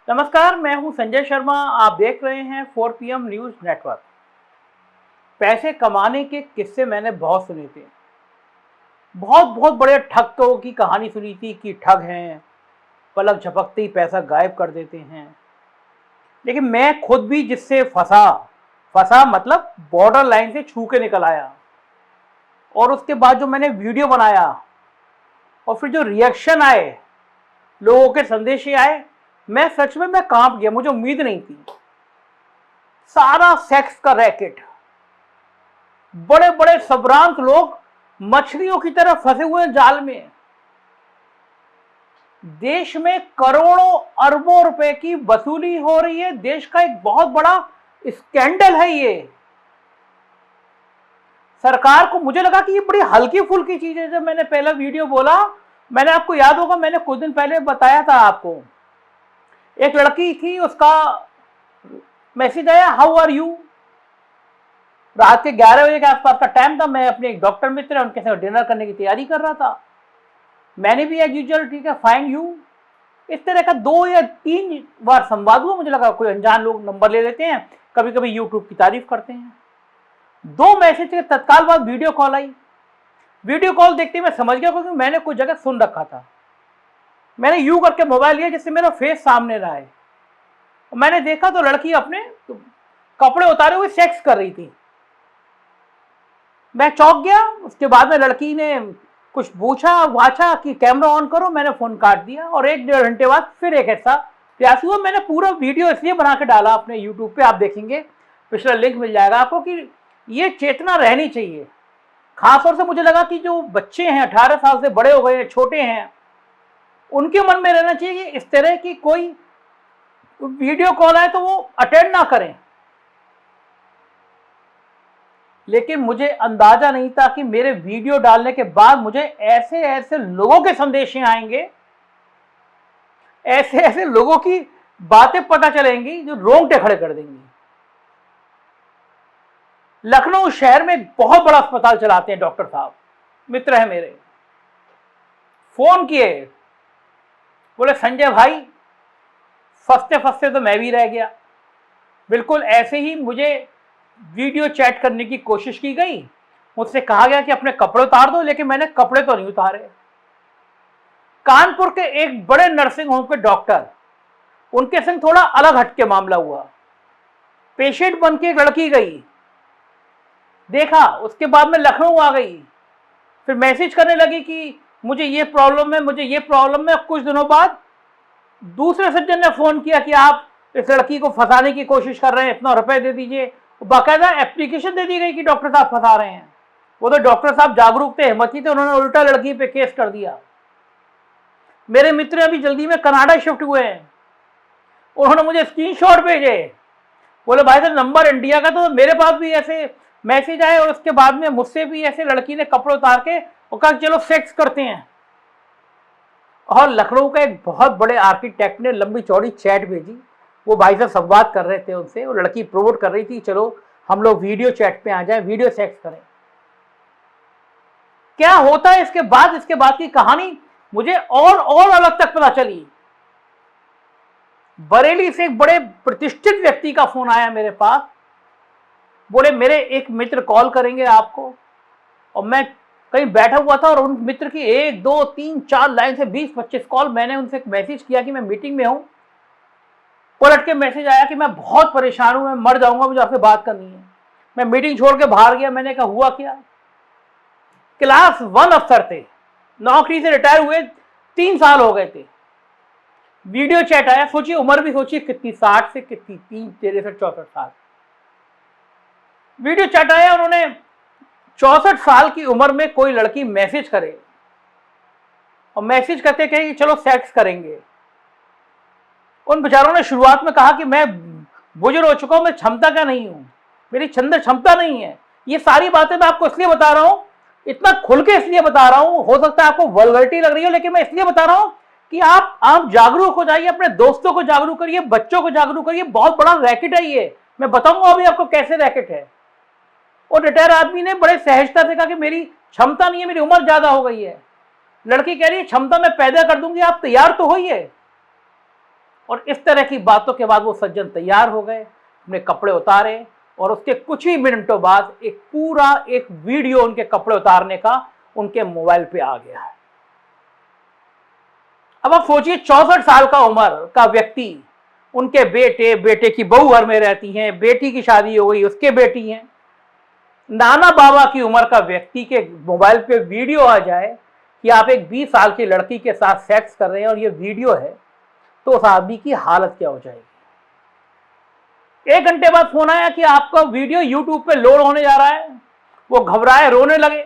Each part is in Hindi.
नमस्कार, मैं हूं संजय शर्मा। आप देख रहे हैं 4PM न्यूज़ नेटवर्क। पैसे कमाने के किस्से मैंने बहुत सुने थे। बहुत बहुत बड़े ठगों की कहानी सुनी थी कि ठग हैं, पलक झपकते ही पैसा गायब कर देते हैं। लेकिन मैं खुद भी जिससे फंसा मतलब बॉर्डर लाइन से छू के निकल आया। और उसके बाद जो मैंने वीडियो बनाया और फिर जो रिएक्शन आए, लोगों के संदेश आए, मैं सच में कांप गया। मुझे उम्मीद नहीं थी। सारा सेक्स का रैकेट, बड़े बड़े संभ्रांत लोग मछलियों की तरह फंसे हुए जाल में। देश में करोड़ों अरबों रुपए की वसूली हो रही है। देश का एक बहुत बड़ा स्कैंडल है ये। सरकार को, मुझे लगा कि ये बड़ी हल्की फुल्की चीज है। जब मैंने पहला वीडियो बोला, मैंने, आपको याद होगा, मैंने कुछ दिन पहले बताया था आपको, एक लड़की थी, उसका मैसेज आया, हाउ आर यू। रात के 11 बजे के आसपास का टाइम था। मैं अपने एक डॉक्टर मित्र, उनके साथ डिनर करने की तैयारी कर रहा था। मैंने भी एज यूजुअल, ठीक है, फाइन यू, इस तरह का 2 या 3 बार संवाद हुआ। मुझे लगा कोई अनजान लोग नंबर ले लेते हैं, कभी कभी यूट्यूब की तारीफ करते हैं। 2 मैसेज के तत्काल बाद वीडियो कॉल आई। वीडियो कॉल देखते ही मैं समझ गया, क्योंकि मैंने कुछ जगह सुन रखा था। मैंने यू करके मोबाइल लिया जिससे मेरा फेस सामने ना आए। मैंने देखा तो लड़की अपने कपड़े उतारे हुए सेक्स कर रही थी। मैं चौंक गया। उसके बाद में लड़की ने कुछ पूछा वाछा कि कैमरा ऑन करो। मैंने फोन काट दिया और 1-1.5 घंटे बाद फिर एक ऐसा प्रयास हुआ। मैंने पूरा वीडियो इसलिए बना के डाला अपने यूट्यूब पे, आप देखेंगे, पिछला लिंक मिल जाएगा आपको, कि ये चेतना रहनी चाहिए। खासतौर से मुझे लगा कि जो बच्चे हैं, 18 साल से बड़े हो गए हैं, छोटे हैं, उनके मन में रहना चाहिए कि इस तरह की कोई वीडियो कॉल आए तो वो अटेंड ना करें। लेकिन मुझे अंदाजा नहीं था कि मेरे वीडियो डालने के बाद मुझे ऐसे ऐसे लोगों के संदेश आएंगे, ऐसे ऐसे लोगों की बातें पता चलेंगी जो रोंगटे खड़े कर देंगी। लखनऊ शहर में एक बहुत बड़ा अस्पताल चलाते हैं डॉक्टर साहब, मित्र है मेरे। फोन किए, बोले संजय भाई, फंसते फंसते तो मैं भी रह गया। बिल्कुल ऐसे ही मुझे वीडियो चैट करने की कोशिश की गई। मुझसे कहा गया कि अपने कपड़े उतार दो, लेकिन मैंने कपड़े तो नहीं उतारे। कानपुर के एक बड़े नर्सिंग होम के डॉक्टर, उनके संग थोड़ा अलग हटके मामला हुआ। पेशेंट बन के एक लड़की गई, देखा, उसके बाद में लखनऊ आ गई, फिर मैसेज करने लगी कि मुझे ये प्रॉब्लम है, मुझे ये प्रॉब्लम है। कुछ दिनों बाद दूसरे सज्जन ने फोन किया कि आप इस लड़की को फंसाने की कोशिश कर रहे हैं, इतना रुपए दे दीजिए। बाकायदा एप्लीकेशन दे दी गई कि डॉक्टर साहब फंसा रहे हैं। वो तो डॉक्टर साहब जागरूक थे, हिम्मती थे, उन्होंने उल्टा लड़की पे केस कर दिया। मेरे मित्र अभी जल्दी में कनाडा शिफ्ट हुए हैं, उन्होंने मुझे स्क्रीनशॉट भेजे, बोले भाई साहब नंबर इंडिया का। तो मेरे पास भी ऐसे मैसेज आए और उसके बाद में मुझसे भी ऐसे लड़की ने कपड़े उतार के और कहा चलो सेक्स करते हैं। और लखनऊ का एक बहुत बड़े आर्किटेक्ट ने लंबी चौड़ी चैट भेजी। वो भाई साहब संवाद कर रहे थे उनसे, वो लड़की प्रमोट कर रही थी, चलो हम लोग वीडियो चैट पे आ जाएं, वीडियो सेक्स करें। क्या होता है इसके बाद की कहानी मुझे और अलग तक पता चली। बरेली से एक बड़े प्रतिष्ठित व्यक्ति का फोन आया मेरे पास, बोले मेरे एक मित्र कॉल करेंगे आपको। और मैं कहीं बैठा हुआ था और उन मित्र की 1, 2, 3, 4 लाइन से 20-25 कॉल। मैंने उनसे मैसेज किया कि मैं मीटिंग में हूं। पलट के मैसेज आया कि मैं बहुत परेशान हूं, मैं मर जाऊंगा, मुझे आपसे बात करनी है। मैं मीटिंग छोड़ के बाहर गया। मैंने कहा हुआ क्या? क्लास 1 अफसर थे, नौकरी से रिटायर हुए 3 साल हो गए थे। वीडियो चैट आया, सोचिए उम्र भी सोचिए कितनी, 60 से कितनी, 3, 63, 64 साल। वीडियो चैट आया, उन्होंने 64 साल की उम्र में कोई लड़की मैसेज करे और मैसेज करते कहे कि चलो सेक्स करेंगे। उन बेचारों ने शुरुआत में कहा कि मैं बुजुर्ग हो चुका हूं, मैं क्षमता का नहीं हूं, मेरी क्षमता नहीं है। ये सारी बातें मैं आपको इसलिए बता रहा हूं, इतना खुल के इसलिए बता रहा हूं, हो सकता है आपको वल्गरिटी लग रही हो, लेकिन मैं इसलिए बता रहा हूं कि आप जागरूक हो जाइए, अपने दोस्तों को जागरूक करिए, बच्चों को जागरूक करिए। बहुत बड़ा रैकेट है ये। मैं बताऊंगा अभी आपको कैसे रैकेट है। और रिटायर आदमी ने बड़े सहजता से कहा कि मेरी क्षमता नहीं है, मेरी उम्र ज्यादा हो गई है। लड़की कह रही है क्षमता मैं पैदा कर दूंगी, आप तैयार तो होइए। और इस तरह की बातों के बाद वो सज्जन तैयार हो गए, अपने कपड़े उतारे और उसके कुछ ही मिनटों बाद एक पूरा एक वीडियो उनके कपड़े उतारने का उनके मोबाइल पे आ गया। अब आप सोचिए 64 साल का उम्र का व्यक्ति, उनके बेटे की बहू घर में रहती हैं, बेटी की शादी हो गई, उसके बेटी हैं, नाना बाबा की उम्र का व्यक्ति के मोबाइल पे वीडियो आ जाए कि आप एक 20 साल की लड़की के साथ सेक्स कर रहे हैं और ये वीडियो है, तो उस आदमी की हालत क्या हो जाएगी। 1 घंटे बाद फोन आया कि आपका वीडियो यूट्यूब पे लोड होने जा रहा है। वो घबराए, रोने लगे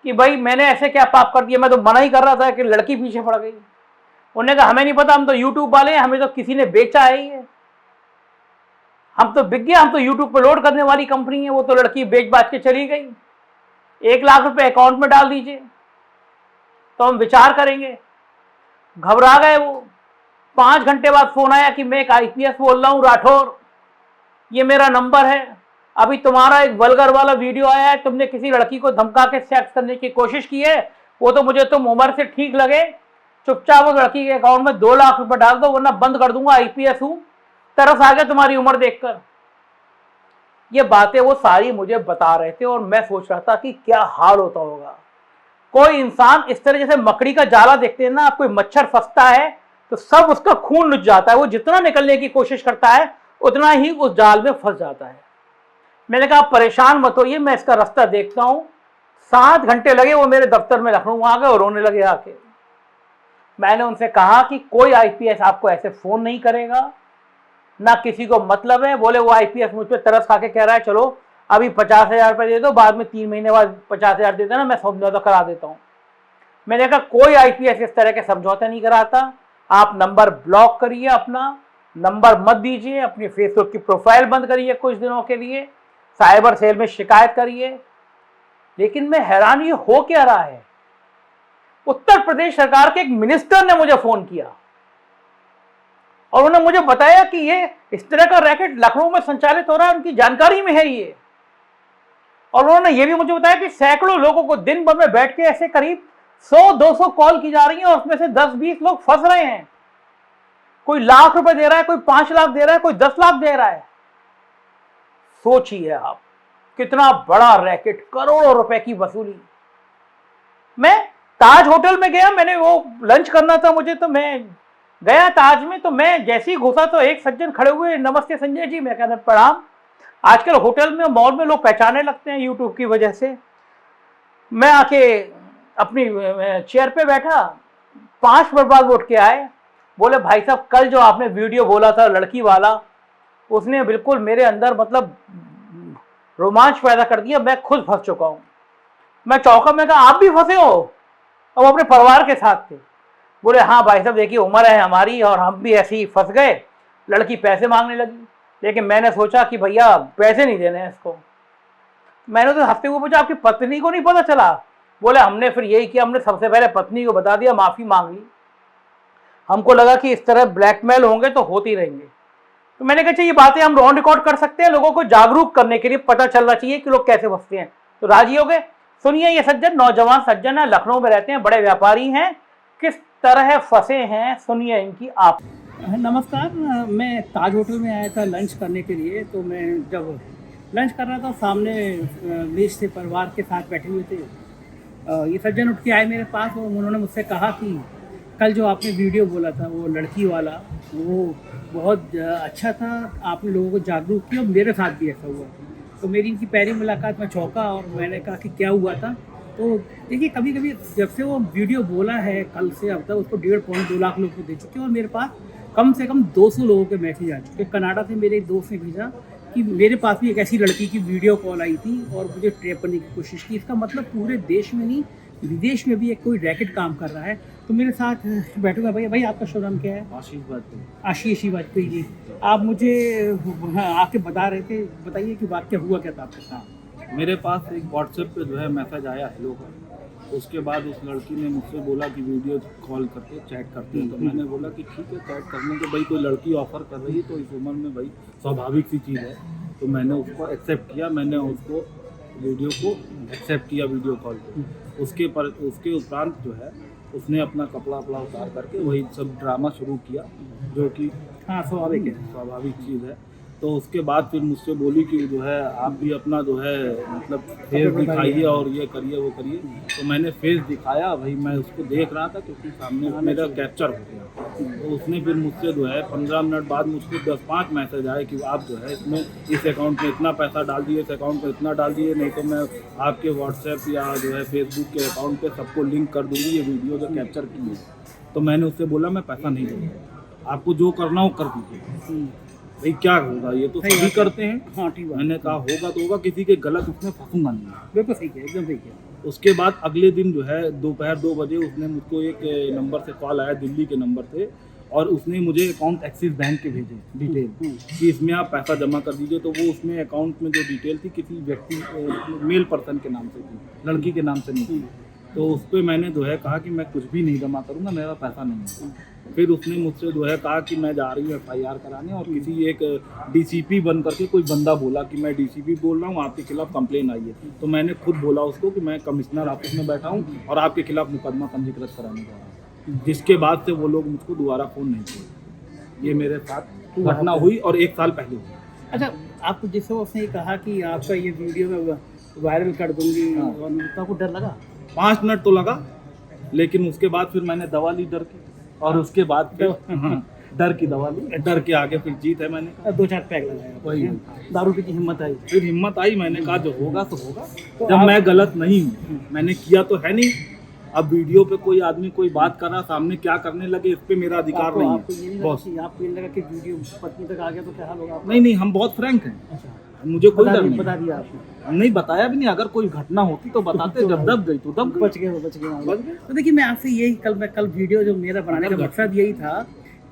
कि भाई मैंने ऐसे क्या पाप कर दिया, मैं तो मना ही कर रहा था कि लड़की पीछे पड़ गई। उन्होंने कहा हमें नहीं पता, हम तो यूट्यूब वाले हैं, हमें तो किसी ने बेचा है ये, हम तो बिक गया, हम तो यूट्यूब पे लोड करने वाली कंपनी है, वो तो लड़की बेच बाच के चली गई, 1 लाख रुपए अकाउंट में डाल दीजिए तो हम विचार करेंगे। घबरा गए वो। 5 घंटे बाद फोन आया कि मैं एक IPS बोल रहा हूँ राठौर, ये मेरा नंबर है, अभी तुम्हारा एक वल्गर वाला वीडियो आया है, तुमने किसी लड़की को धमका के सेक्स करने की कोशिश की है, वो तो मुझे तुम उम्र से ठीक लगे, चुपचाप उस लड़की के अकाउंट में 2 लाख रुपए डाल दो वरना बंद कर दूंगा, IPS हूं, तरस आ गया तुम्हारी उम्र देखकर। ये बातें वो सारी मुझे बता रहे थे और मैं सोच रहा था कि क्या हाल होता होगा। कोई इंसान इस तरह जैसे मकड़ी का जाला देखते हैं ना, आप कोई मच्छर फंसता है तो सब उसका खून लुट जाता है, वो जितना निकलने की कोशिश करता है उतना ही उस जाल में फंस जाता है। मैंने कहा परेशान मत होइए, मैं इसका रास्ता देखता हूं। 7 घंटे लगे, वो मेरे दफ्तर में लखनऊ आ गए और रोने लगे आके। मैंने उनसे कहा कि कोई IPS आपको ऐसे फोन नहीं करेगा, ना किसी को मतलब है। बोले वो IPS मुझ पर तरस खा के कह रहा है चलो अभी 50,000 रुपये दे दो, बाद में 3 महीने बाद 50,000 दे देना, मैं समझौता करा देता हूँ। मैंने कहा कोई IPS इस तरह के समझौता नहीं कराता, आप नंबर ब्लॉक करिए, अपना नंबर मत दीजिए, अपनी फेसबुक की प्रोफाइल बंद करिए कुछ दिनों के लिए, साइबर सेल में शिकायत करिए। लेकिन मैं हैरान, ये हो क्या रहा है। उत्तर प्रदेश सरकार के एक मिनिस्टर ने मुझे फोन किया और उन्होंने मुझे बताया कि ये इस तरह का रैकेट लखनऊ में संचालित हो रहा है, उनकी जानकारी में है ये। और उन्होंने ये भी मुझे बताया कि सैकड़ों लोगों को दिन भर में बैठ के ऐसे करीब 100-200 कॉल की जा रही हैं और उसमें से 10-20 लोग फंस रहे हैं। कोई लाख रुपए दे रहा है, कोई 5 लाख दे रहा है, कोई 10 लाख दे रहा है। सोचिए आप कितना बड़ा रैकेट, करोड़ों रुपए की वसूली। मैं ताज होटल में गया, मैंने वो लंच करना था मुझे, तो मैं गया ताज में, तो मैं जैसे ही घुसा तो एक सज्जन खड़े हुए, नमस्ते संजय जी। मैं कहना प्रणाम। आजकल होटल में मॉल में लोग पहचाने लगते हैं यूट्यूब की वजह से। मैं आके अपनी चेयर पे बैठा, 5 मिनट बाद उठ के आए, बोले भाई साहब कल जो आपने वीडियो बोला था लड़की वाला, उसने बिल्कुल मेरे अंदर मतलब रोमांच पैदा कर दिया, मैं खुद फंस चुका हूँ। मैं चौंका, मैं कहा आप भी फंसे हो? अब अपने परिवार के साथ थे। बोले हाँ भाई साहब देखिए उम्र है हमारी और हम भी ऐसे ही फंस गए, लड़की पैसे मांगने लगी, लेकिन मैंने सोचा कि भैया पैसे नहीं देने हैं इसको। मैंने तो हंसते हुए पूछा आपकी पत्नी को नहीं पता चला? बोले हमने फिर यही किया, हमने सबसे पहले पत्नी को बता दिया, माफ़ी मांग ली, हमको लगा कि इस तरह ब्लैकमेल होंगे तो होते ही रहेंगे। तो मैंने कहा ये बातें हम ऑन रिकॉर्ड कर सकते हैं, लोगों को जागरूक करने के लिए, पता चलना चाहिए कि लोग कैसे फंसते हैं। तो राजी हो गए। सुनिए ये सज्जन, नौजवान सज्जन है, लखनऊ में रहते हैं, बड़े व्यापारी हैं, किस तरह फंसे हैं सुनिए इनकी आप। नमस्कार, मैं ताज होटल में आया था लंच करने के लिए। तो मैं जब लंच कर रहा था, सामने मेज से परिवार के साथ बैठे हुए थे। ये सज्जन उठ के आए मेरे पास और उन्होंने मुझसे कहा कि कल जो आपने वीडियो बोला था वो लड़की वाला, वो बहुत अच्छा था, आपने लोगों को जागरूक किया और मेरे साथ भी ऐसा हुआ। तो मेरी इनकी पहली मुलाकात में चौंका और मैंने कहा कि क्या हुआ था। तो देखिए कभी कभी जब से वो वीडियो बोला है कल से अब तक उसको 1.5-2 लाख लोग को दे चुके हैं और मेरे पास कम से कम 200 लोगों के मैसेज आ चुके। कनाडा से मेरे एक दोस्त ने भेजा कि मेरे पास भी एक ऐसी लड़की की वीडियो कॉल आई थी और मुझे ट्रैप करने की कोशिश की। इसका मतलब पूरे देश में नहीं, विदेश में भी एक कोई रैकेट काम कर रहा है। तो मेरे साथ बैठूंगा भैया। भाई आपका शुभ नाम क्या है? आशीष वाजपेयी जी। आप मुझे आके बता रहे थे, बताइए कि वाक्य हुआ क्या था आपके साथ? मेरे पास एक व्हाट्सएप पे जो है मैसेज आया हेलो का। उसके बाद उस लड़की ने मुझसे बोला कि वीडियो कॉल करते चैट करते हैं। तो मैंने बोला कि ठीक है चैट करने के, भाई कोई लड़की ऑफर कर रही है तो इस उम्र में भाई स्वाभाविक सी चीज़ है। तो मैंने उसको एक्सेप्ट किया, मैंने उसको वीडियो को एक्सेप्ट किया वीडियो कॉल पे। उसके उपरांत जो है उसने अपना कपड़ा वपड़ा उतार करके वही सब ड्रामा शुरू किया, जो कि हाँ स्वाभाविक है। स्वाभाविक चीज़ है। तो उसके बाद फिर मुझसे बोली कि जो है आप भी अपना जो है मतलब फेस दिखाइए और ये करिए वो करिए। तो मैंने फेस दिखाया, भाई मैं उसको देख रहा था क्योंकि सामने मेरा कैप्चर हो गया। तो उसने फिर मुझसे जो है 15 मिनट बाद मुझको 10-5 मैसेज आए कि आप जो है इसमें इस अकाउंट में इतना पैसा डाल दिए, इस अकाउंट में इतना डाल दिए, नहीं तो मैं आपके व्हाट्सएप या जो है फेसबुक के अकाउंट पे सबको लिंक कर दूँगी ये वीडियो जो कैप्चर की है। तो मैंने उससे बोला मैं पैसा नहीं दूँगा, आपको जो करना हो कर दीजिए, भाई क्या होगा, ये तो सभी करते हैं। हाँ ठीक है, मैंने कहा होगा तो होगा, किसी के गलत उसमें फंसूंगा नहीं। बिल्कुल सही है, एकदम सही है। उसके बाद अगले दिन जो है दोपहर 2 बजे उसने मुझको एक नंबर से कॉल आया, दिल्ली के नंबर से, और उसने मुझे अकाउंट एक्सिस बैंक के भेजे डिटेल कि इसमें आप पैसा जमा कर दीजिए। तो वो उसमें अकाउंट में जो डिटेल थी किसी व्यक्ति मेल पर्सन के नाम से थी, लड़की के नाम से नहीं थी। तो उस पर मैंने जो है कहा कि मैं कुछ भी नहीं जमा करूँगा, मेरा पैसा नहीं है। फिर उसने मुझसे जो है कहा कि मैं जा रही हूँ FIR कराने, और किसी एक DCP बन करके कोई बंदा बोला कि मैं DCP बोल रहा हूँ, आपके खिलाफ कंप्लेन आई है। तो मैंने खुद बोला उसको कि मैं कमिश्नर ऑफिस में बैठा हूँ और आपके खिलाफ मुकदमा पंजीकृत कराने जा रहा हूँ। जिसके बाद से वो लोग मुझको दोबारा फ़ोन नहीं किए। ये मेरे साथ घटना हुई और 1 साल पहले हुई। अच्छा, आपको जिससे उसने ये कहा कि आपका ये वीडियो मैं वायरल कर दूंगी, और आपको डर लगा? 5 मिनट तो लगा, लेकिन उसके बाद फिर मैंने दवा ली डर की, और उसके बाद फिर डर की दवा ली, डर के आगे फिर जीत है। मैंने कहा 2-4 पैक लगाया, वही दारू पी की हिम्मत आई। फिर हिम्मत आई, मैंने कहा जो होगा तो होगा। जब मैं गलत नहीं हूँ, मैंने किया तो है नहीं। अब वीडियो पे कोई आदमी कोई बात कर रहा, सामने क्या करने लगे इस पे मेरा अधिकार नहीं आपको ये है नहीं बॉस। लगा कि आपको ये लगा कि वीडियो पत्नी तक आ गया तो क्या हाल होगा? नहीं, हम बहुत फ्रैंक हैं, मुझे कोई डर नहीं। बता दिया आपने? नहीं बताया भी नहीं, अगर कोई घटना होती तो बताते, जब दब गई तो दब गई। बच गए। तो देखिए, मैं आपसे यही कल वीडियो जो मेरा बनाने का मकसद यही था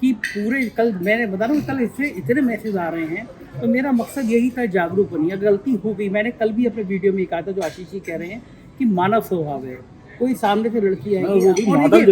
कि पूरे कल मैंने बता रहा हूँ, कल इससे इतने मैसेज आ रहे हैं, तो मेरा मकसद यही था जागरूक बनिए। गलती हो गई, मैंने कल भी अपने वीडियो में कहा था, जो आशीष जी कह रहे हैं कि मानव स्वभाव है, कोई सामने से लड़की आएगी मॉडल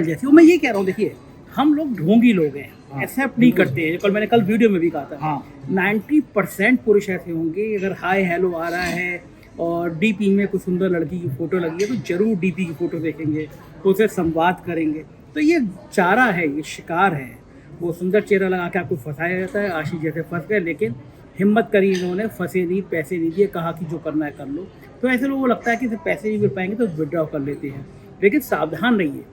जैसी, वो मैं ये कह रहा हूँ। देखिए, हम लोग ढोंगी लोग हैं, एक्सेप्ट नहीं करते हैं। कल मैंने कल वीडियो में भी कहा था, 90% पुरुष ऐसे होंगे, अगर हाय हेलो आ रहा है और डीपी में कोई सुंदर लड़की की फोटो लगी है तो जरूर डीपी की फोटो देखेंगे, उससे संवाद करेंगे। तो ये चारा है, ये शिकार है। वो सुंदर चेहरा लगा के आपको फंसाया जाता है, आशीष जैसे फंस गए, लेकिन हिम्मत करी इन्होंने, फंसे नहीं, पैसे नहीं दिए, कहा कि जो करना है कर लो। तो ऐसे लोगों को लगता है कि पैसे नहीं मिल पाएंगे तो विड्रॉ कर लेते हैं, लेकिन सावधान रहिए।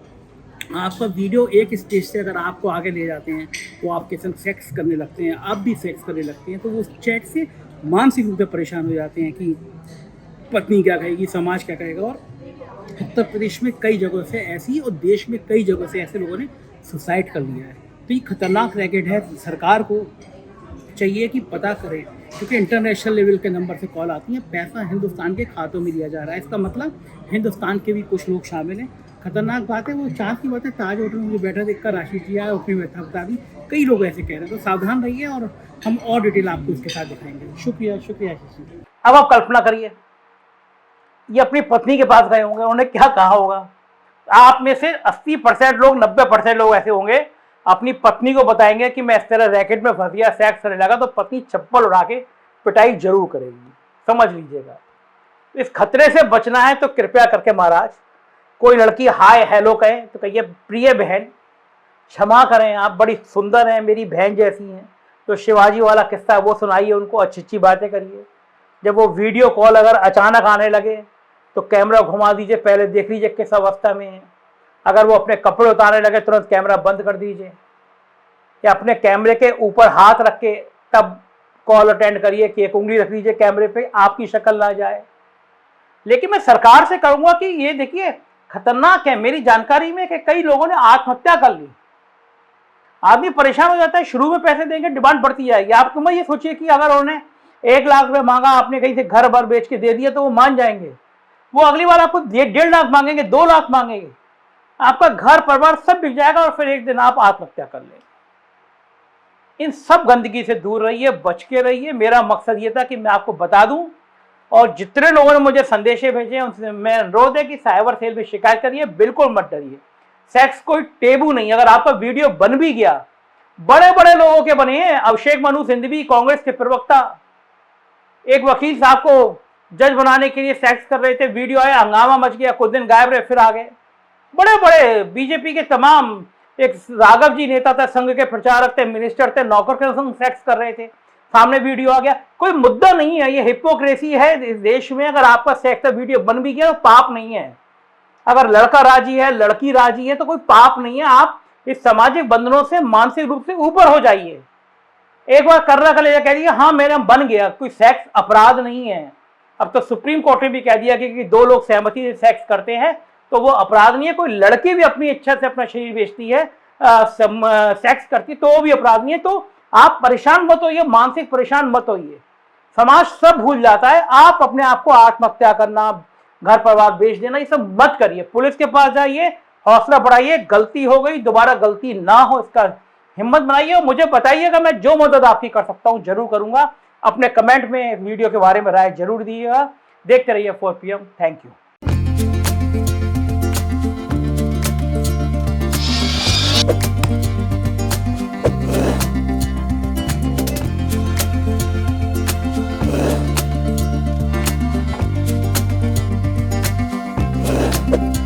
आपका वीडियो एक स्टेज से अगर आपको आगे ले जाते हैं, वो आपके संग सेक्स करने लगते हैं, आप भी सेक्स करने लगते हैं, तो वो चैट से मानसिक रूप से परेशान हो जाते हैं कि पत्नी क्या कहेगी, समाज क्या कहेगा। और उत्तर प्रदेश में कई जगहों से ऐसी, और देश में कई जगहों से ऐसे लोगों ने सुसाइड कर लिया है। तो ये खतरनाक रैकेट है। सरकार को चाहिए कि पता करें, क्योंकि इंटरनेशनल लेवल के नंबर से कॉल आती है, पैसा हिंदुस्तान के खातों में दिया जा रहा है। इसका मतलब हिंदुस्तान के भी कुछ लोग शामिल हैं। खतरनाक बात है। वो चांस की बात है, ताज होटल में मुझे बैठा देखकर आशीष जी आया, अपनी व्यथा बता दी। कई लोग ऐसे कह रहे हैं, तो सावधान रहिए, और हम और डिटेल आपको इसके साथ दिखाएंगे। शुक्रिया आशीष जी। अब आप कल्पना करिए, ये अपनी पत्नी के पास गए होंगे, उन्होंने क्या कहा होगा। आप में से 80% लोग, 90% लोग ऐसे होंगे, अपनी पत्नी को बताएंगे कि मैं इस तरह रैकेट में फंस गया, सेक्स करने लगा, तो पत्नी चप्पल उड़ा के पिटाई जरूर करेगी, समझ लीजिएगा। इस खतरे से बचना है तो कृपया करके महाराज, कोई लड़की हाय हेलो कहे तो कहिए प्रिय बहन, क्षमा करें, आप बड़ी सुंदर हैं, मेरी बहन जैसी हैं। तो शिवाजी वाला किस्सा वो सुनाइए उनको, अच्छी अच्छी बातें करिए। जब वो वीडियो कॉल अगर अचानक आने लगे तो कैमरा घुमा दीजिए, पहले देख लीजिए किस अवस्था में है। अगर वो अपने कपड़े उतारने लगे तुरंत कैमरा बंद कर दीजिए, या अपने कैमरे के ऊपर हाथ रख के तब कॉल अटेंड करिए कि एक उंगली रख लीजिए कैमरे पे, आपकी शक्ल ना जाए। लेकिन मैं सरकार से कहूँगा कि ये देखिए खतरनाक है। मेरी जानकारी में कि कई लोगों ने आत्महत्या कर ली। आदमी परेशान हो जाता है, शुरू में पैसे देंगे, डिमांड बढ़ती जाएगी। आप तुम ये सोचिए कि अगर उन्होंने 1 लाख रुपये मांगा, आपने कहीं से घर भर बेच के दे दिया तो वो मान जाएंगे। वो अगली बार आपको 1.5 लाख मांगेंगे, 2 लाख मांगेंगे, आपका घर परिवार सब बिक जाएगा और फिर एक दिन आप आत्महत्या कर लेंगे। इन सब गंदगी से दूर रहिए, बच के रहिए। मेरा मकसद ये था कि मैं आपको बता दूं, और जितने लोगों ने मुझे संदेशे भेजे उनसे मैं अनुरोध है कि साइबर सेल में शिकायत करिए, बिल्कुल मत डरिए। सेक्स कोई टेबू नहीं। अगर आपका वीडियो बन भी गया, बड़े बड़े लोगों के बने हैं, अभिषेक मनु सिंघवी कांग्रेस के प्रवक्ता, एक वकील साहब को जज बनाने के लिए सेक्स कर रहे थे, वीडियो आया, हंगामा मच गया, कुछ दिन गायब रहे, फिर आ गए। बड़े बड़े बीजेपी के तमाम, एक राघव जी नेता थे, संघ के प्रचारक थे, मिनिस्टर थे, नौकर के संग सेक्स कर रहे थे, सामने वीडियो आ गया। कोई मुद्दा नहीं है, ये हिपोक्रेसी है इस देश में। अगर आपका सेक्स का वीडियो बन भी गया तो पाप नहीं है। अगर लड़का राजी है, लड़की राजी है तो कोई पाप नहीं है। आप इस सामाजिक बंधनों से मानसिक रूप से ऊपर हो जाइए। एक बार कर रहा कह दिया हाँ मेरा बन गया, कोई सेक्स अपराध नहीं है। अब तो सुप्रीम कोर्ट ने भी कह दिया कि दो लोग सहमति से सेक्स करते हैं तो वो अपराध नहीं है। कोई लड़की भी अपनी इच्छा से अपना शरीर बेचती है, सेक्स करती, तो वो भी अपराध नहीं है। तो आप परेशान मत होइए, मानसिक परेशान मत होइए। समाज सब भूल जाता है। आप अपने आप को आत्महत्या करना, घर परिवार बेच देना, ये सब मत करिए। पुलिस के पास जाइए, हौसला बढ़ाइए। गलती हो गई, दोबारा गलती ना हो, इसका हिम्मत बनाइए और मुझे बताइएगा। मैं जो मदद आपकी कर सकता हूं जरूर करूंगा। अपने कमेंट में वीडियो के बारे में राय जरूर दीजिएगा। देखते रहिए 4 PM। Thank you. you